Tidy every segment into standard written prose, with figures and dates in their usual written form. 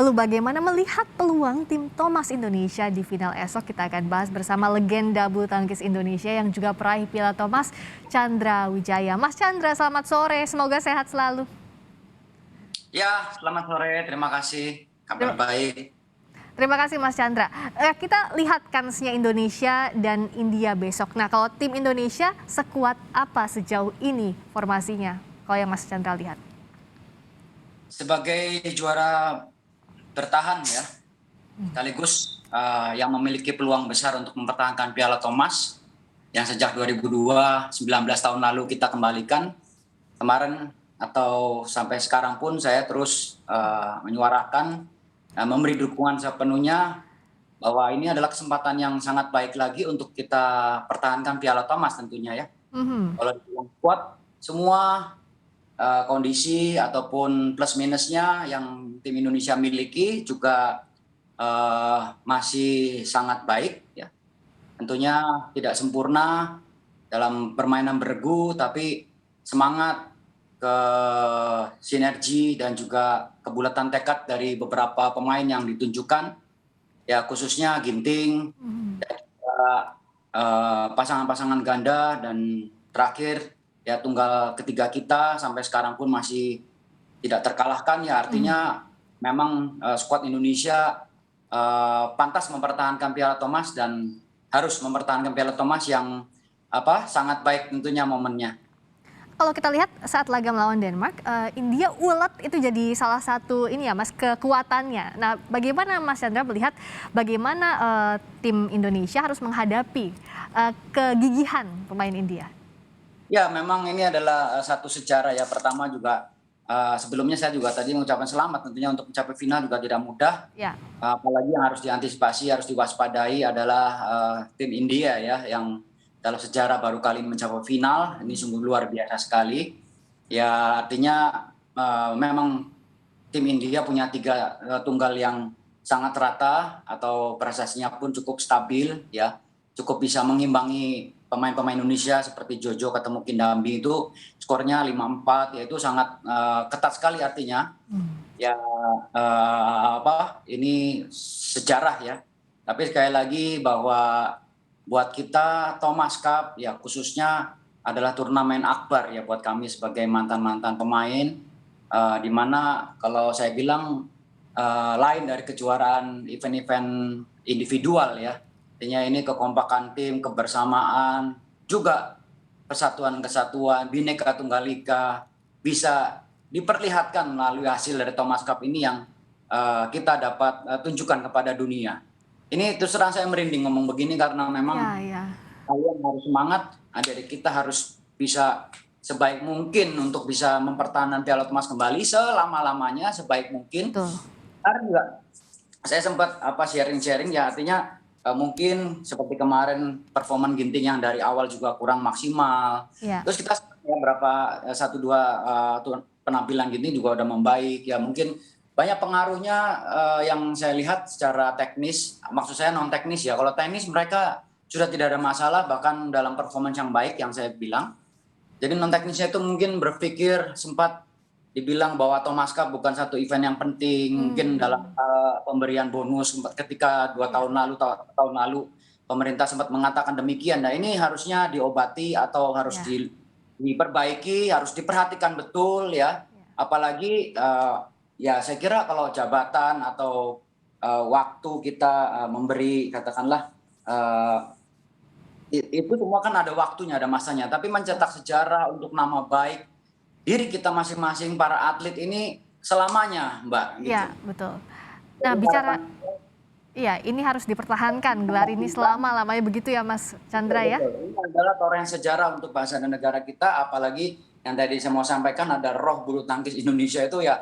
Lalu bagaimana melihat peluang tim Thomas Indonesia di final esok? Kita akan bahas bersama legenda bulu tangkis Indonesia yang juga peraih Piala Thomas, Chandra Wijaya. Mas Chandra, selamat sore. Semoga sehat selalu. Ya, selamat sore. Terima kasih. Kabar Terima baik. terima kasih Mas Chandra. Kita lihat kansnya Indonesia dan India besok. Nah, kalau tim Indonesia sekuat apa sejauh ini formasinya? Kalau yang Mas Chandra lihat. Sebagai juara bertahan ya, sekaligus yang memiliki peluang besar untuk mempertahankan Piala Thomas yang sejak 2002, 19 tahun lalu kita kembalikan. Kemarin atau sampai sekarang pun saya terus menyuarakan, memberi dukungan sepenuhnya bahwa ini adalah kesempatan yang sangat baik lagi untuk kita pertahankan Piala Thomas tentunya ya. Mhm. Kalau dibilang kuat, semua kondisi ataupun plus minusnya yang tim Indonesia miliki juga masih sangat baik ya. Tentunya tidak sempurna dalam permainan beregu, tapi semangat, ke sinergi dan juga kebulatan tekad dari beberapa pemain yang ditunjukkan, ya khususnya Ginting, Mhm. dan juga pasangan-pasangan ganda, dan terakhir ya tunggal ketiga kita sampai sekarang pun masih tidak terkalahkan ya, Mhm. artinya memang skuad Indonesia pantas mempertahankan Piala Thomas dan harus mempertahankan Piala Thomas yang sangat baik tentunya momennya. Kalau kita lihat saat laga melawan Denmark, India ulet itu jadi salah satu ini ya Mas, kekuatannya. Nah, bagaimana Mas Chandra melihat bagaimana tim Indonesia harus menghadapi kegigihan pemain India? Ya, memang ini adalah satu sejarah ya. Pertama juga sebelumnya saya juga tadi mengucapkan selamat tentunya untuk mencapai final juga tidak mudah. Ya. Apalagi yang harus diantisipasi, harus diwaspadai adalah tim India ya, yang dalam sejarah baru kali ini mencapai final. Ini sungguh luar biasa sekali. Ya, artinya memang tim India punya tiga tunggal yang sangat rata atau prestasinya pun cukup stabil ya, cukup bisa mengimbangi pemain-pemain Indonesia seperti Jojo ketemu Kindambi, itu skornya 5-4, yaitu sangat ketat sekali artinya. Hmm. Ya, ini sejarah ya. Tapi sekali lagi bahwa buat kita Thomas Cup ya khususnya adalah turnamen akbar ya buat kami sebagai mantan-mantan pemain, di mana kalau saya bilang lain dari kejuaraan event-event individual ya. Artinya ini kekompakan tim, kebersamaan, juga persatuan-kesatuan, Bhinneka Tunggal Ika bisa diperlihatkan melalui hasil dari Thomas Cup ini yang kita dapat tunjukkan kepada dunia. Ini terus terang saya merinding ngomong begini karena memang Ya, ya. kalian harus semangat, adik-adik kita harus bisa sebaik mungkin untuk bisa mempertahankan Piala Thomas kembali selama-lamanya sebaik mungkin. Betul. Karena juga saya sempat sharing-sharing ya, artinya mungkin seperti kemarin performan Ginting yang dari awal juga kurang maksimal. Ya. Terus kita ya berapa satu dua penampilan Ginting juga udah membaik ya, mungkin banyak pengaruhnya yang saya lihat secara teknis, maksud saya non teknis ya. Kalau teknis mereka sudah tidak ada masalah bahkan dalam performance yang baik yang saya bilang. Jadi non teknisnya itu mungkin berpikir sempat dibilang bahwa Thomas Cup bukan satu event yang penting, mungkin dalam Hmm. pemberian bonus ketika Ya. tahun lalu pemerintah sempat mengatakan demikian. Nah, ini harusnya diobati atau harus Ya. diperbaiki, harus diperhatikan betul ya. Ya. Apalagi ya saya kira kalau jabatan atau waktu kita memberi katakanlah itu semua kan ada waktunya, ada masanya. Tapi mencetak sejarah untuk nama baik diri kita masing-masing para atlet ini selamanya, Mbak, gitu. Ya, betul. Nah, Jadi bicara harapan iya, ini harus dipertahankan gelar ini kita, selama-lamanya begitu ya Mas betul, Chandra ya? betul. Ini adalah torehan sejarah untuk bangsa dan negara kita, apalagi yang tadi saya mau sampaikan ada roh bulu tangkis Indonesia itu ya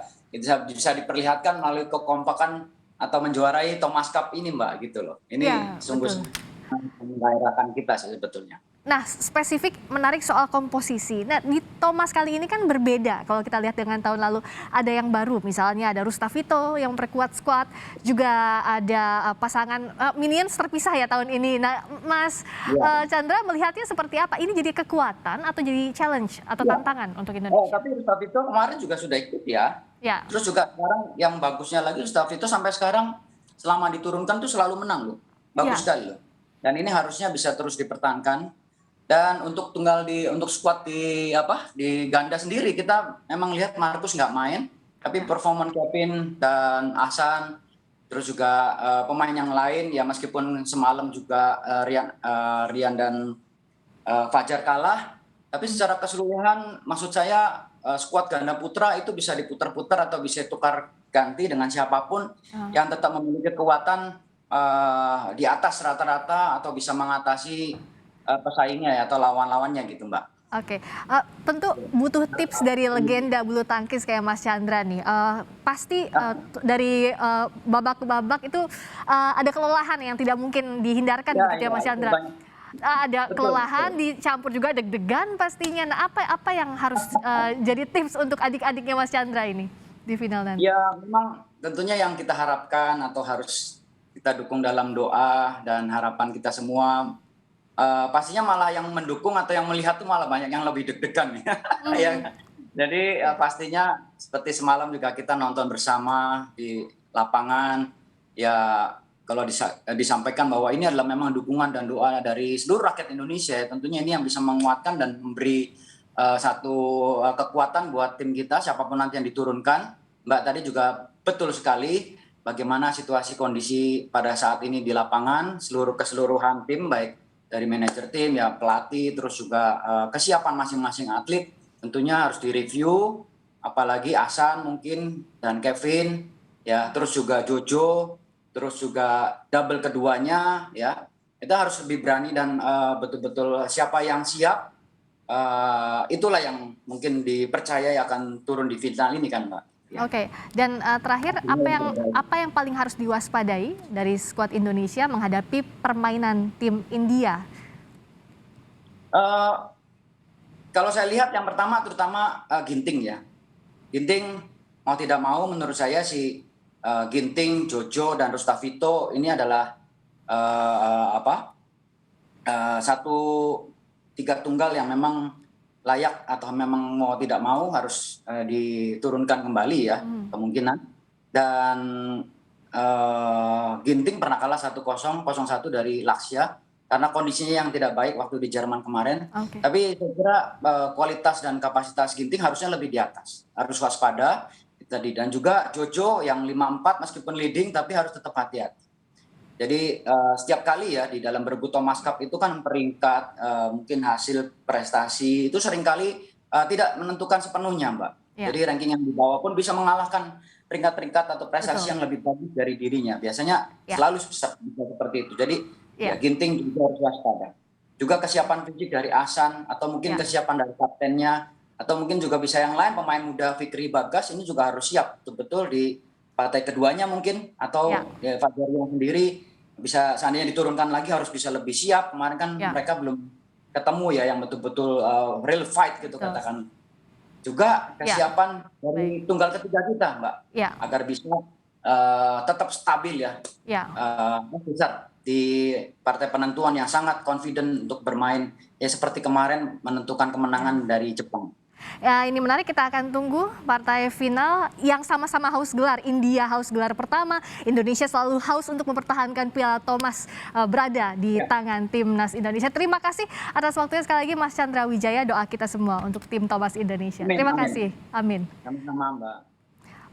bisa diperlihatkan melalui kekompakan atau menjuarai Thomas Cup ini, Mbak, gitu loh. Ini Iya, sungguh betul. menggairahkan kita sih sebetulnya. Nah, spesifik menarik soal komposisi. Nah, di Thomas kali ini kan berbeda kalau kita lihat dengan tahun lalu. Ada yang baru, misalnya ada Rustavito yang memperkuat skuad, juga ada pasangan Minions terpisah ya tahun ini. Nah, Mas Ya. Chandra melihatnya seperti apa? Ini jadi kekuatan atau jadi challenge atau Ya. tantangan untuk Oh, Indonesia? tapi Rustavito kemarin juga sudah ikut ya. Ya, Terus juga sekarang yang bagusnya lagi Rustavito sampai sekarang selama diturunkan tuh selalu menang loh. Bagus ya, sekali loh. Dan ini harusnya bisa terus dipertahankan. Dan untuk untuk skuad di ganda sendiri kita memang lihat Marcus nggak main, tapi ya. performa Kevin dan Ahsan, terus juga pemain yang lain ya meskipun semalam juga Rian dan Fajar kalah, tapi secara keseluruhan maksud saya skuad ganda putra itu bisa diputar-putar atau bisa tukar ganti dengan siapapun Ah, yang tetap memiliki kekuatan di atas rata-rata atau bisa mengatasi pesaingnya ya atau lawan-lawannya gitu Mbak. Oke, tentu butuh tips dari legenda bulu tangkis kayak Mas Chandra nih. Pasti dari babak ke babak itu ada kelelahan yang tidak mungkin dihindarkan Ya, begitu ya ya Mas itu Chandra. banyak. Ada Betul, kelelahan betul. dicampur juga deg-degan pastinya. Nah, apa yang harus jadi tips untuk adik-adiknya Mas Chandra ini di final nanti? Ya memang tentunya yang kita harapkan atau harus kita dukung dalam doa dan harapan kita semua pastinya malah yang mendukung atau yang melihat tuh malah banyak yang lebih deg-degan ya. Ya. Mhm, Jadi ya, pastinya seperti semalam juga kita nonton bersama di lapangan ya kalau disampaikan bahwa ini adalah memang dukungan dan doa dari seluruh rakyat Indonesia ya. Tentunya ini yang bisa menguatkan dan memberi satu kekuatan buat tim kita siapapun nanti yang diturunkan. Mbak tadi juga betul sekali bagaimana situasi kondisi pada saat ini di lapangan keseluruhan tim baik dari manajer tim ya pelatih terus juga kesiapan masing-masing atlet tentunya harus direview apalagi Ahsan mungkin dan Kevin ya terus juga Jojo terus juga double keduanya ya kita harus lebih berani dan betul-betul siapa yang siap itulah yang mungkin dipercaya akan turun di final ini kan Mbak ya. oke. Dan terakhir apa yang paling harus diwaspadai dari skuad Indonesia menghadapi permainan tim India? Eh, Kalau saya lihat yang pertama terutama Ginting ya. Ginting mau tidak mau menurut saya si Ginting, Jojo dan Rustavito ini adalah satu tiga tunggal yang memang layak atau memang mau tidak mau harus diturunkan kembali ya kemungkinan. Dan Ginting pernah kalah 1-0, 0-1 dari Laksia karena kondisinya yang tidak baik waktu di Jerman kemarin. Oke. Tapi saya kira kualitas dan kapasitas Ginting harusnya lebih di atas. Harus waspada tadi dan juga Jojo yang 5-4 meskipun leading tapi harus tetap hati-hati. Jadi setiap kali ya di dalam berebut Thomas Cup itu kan peringkat mungkin hasil prestasi itu seringkali tidak menentukan sepenuhnya Mbak. Ya, Jadi ranking yang di bawah pun bisa mengalahkan peringkat-peringkat atau prestasi betul. yang lebih bagus dari dirinya. Biasanya Ya, selalu bisa seperti itu. Jadi ya ya, Ginting juga harus waspada. Juga kesiapan fisik dari Ahsan atau mungkin ya. kesiapan dari kaptennya atau mungkin juga bisa yang lain pemain muda Fikri Bagas ini juga harus siap betul-betul di partai keduanya mungkin Ya, atau ya, Fajar yang sendiri bisa seandainya diturunkan lagi harus bisa lebih siap. Kemarin kan ya, mereka belum ketemu ya yang betul-betul real fight gitu betul. katakan. Juga Ya, kesiapan baik. dari tunggal ketiga kita Mbak Ya, agar bisa tetap stabil ya ya. besar di partai penentuan yang sangat confident untuk bermain ya seperti kemarin menentukan kemenangan dari Jepang. Ya, ini menarik, kita akan tunggu partai final yang sama-sama haus gelar. India haus gelar pertama, Indonesia selalu haus untuk mempertahankan Piala Thomas berada di Ya, tangan timnas Indonesia. Terima kasih atas waktunya sekali lagi Mas Chandra Wijaya, doa kita semua untuk tim Thomas Indonesia. amin, Terima amin. kasih. Amin. Sama-sama Mbak.